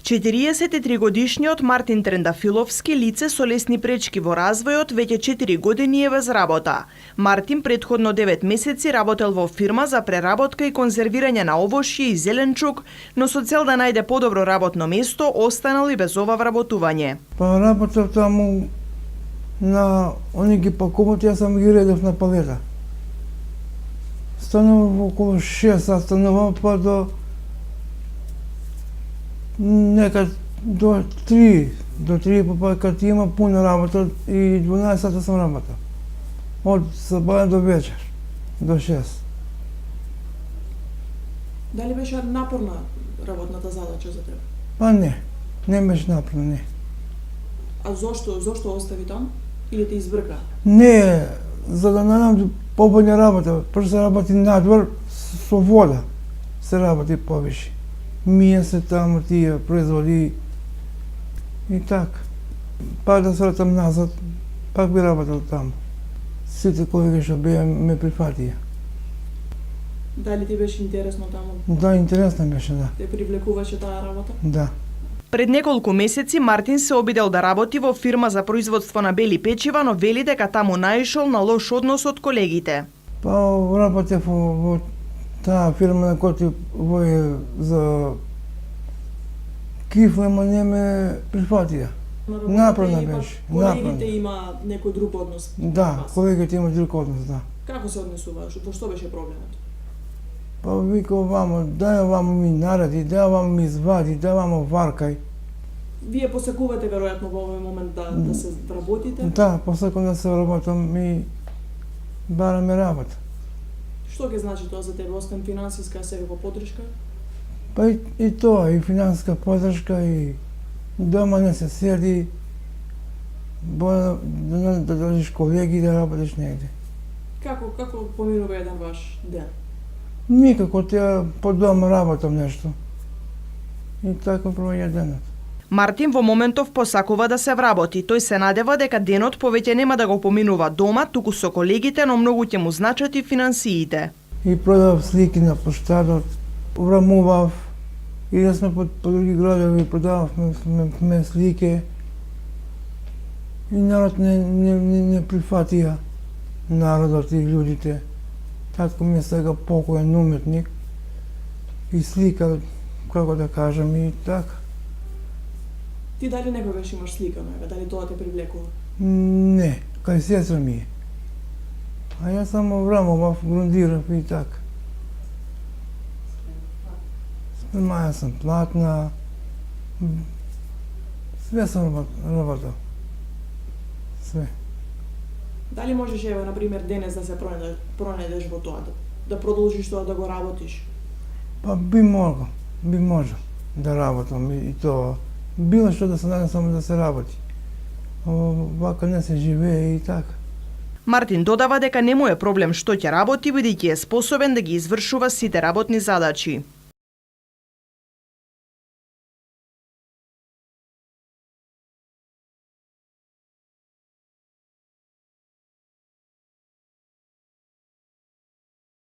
43-годишниот Мартин Трендафиловски, лице со лесни пречки во развојот, веќе 4 години е без работа. Мартин претходно 9 месеци работел во фирма за преработка и конзервирање на овошје и зеленчук, но со цел да најде подобро работно место, останал и без ова вработување. Па работев таму на они ги пакуваат, јас сам ги редев на палета. Станував околу 6 сат, станував па до некад до 3 па кад има пуна работа и 12 сата сам работа. Од сабаја до вечер, до 6. Дали беше напорна работната задача за тебе? Па не беше напорно, не. А зошто остави там? Или те избрка? Не, за да најдам побољна работа, прво се работи надвор со вода, се работи повише. Мие се таму тие производи и така. Па да се вратам назад, пак би работел таму. Сите колеги што беа ме прифатија. Дали ти беше интересно таму? Да, интересно беше, да. Те привлекуваше таа работа? Да. Пред неколку месеци Мартин се обидел да работи во фирма за производство на бели печива, но вели дека таму наишол на лош однос од колегите. Па работев во таа фирма на која за кифла, ама не ме прифатија. Направна беше. Колегите има некој друг однос? Да, колегите има друг однос, да. Како се однесуваш? Во што беше проблемот? Па вика овамо, дај овамо ми нареди, дај овамо ми извади, дај овамо варкај. Вие посакувате веројатно во овој момент да се работите? Да, посакувам да се работам и бараме работа. Што ќе значи тоа за тебе, освен финансиска, секако подршка? Па и тоа, и финансиска подршка, и дома не се седи, да држиш колеги да работиш негде. Како поминува еден ваш ден? Никако, тя по дома работам нешто. И така проваѓа денот. Мартин во моментов посакува да се вработи. Тој се надева дека денот повеќе нема да го поминува дома, туку со колегите, но многу ќе му значат и финансиите. И продавав слики на поштадот, врамував, и да сме по други градови, продававме слики. И народ не прифатија, народот и луѓите. Татко ми е сега покоен уметник и слика, како да кажам, и така. Ти дали некогаш имаш слика на ева, дали тоа те привлекува? Не, кај сестра ми е. А јас само врамував, грундирав и така. Спремаја сам платна, све сам работал. Све. Дали можеш, ево, например, денес да се пронајдеш во тоа, да продолжиш тоа да го работиш? Па би можел да работам и тоа. Било што да се најдам само да се работи. Вака не се живее и така. Мартин додава дека не му е проблем што ќе работи, бидејќи е способен да ги извршува сите работни задачи.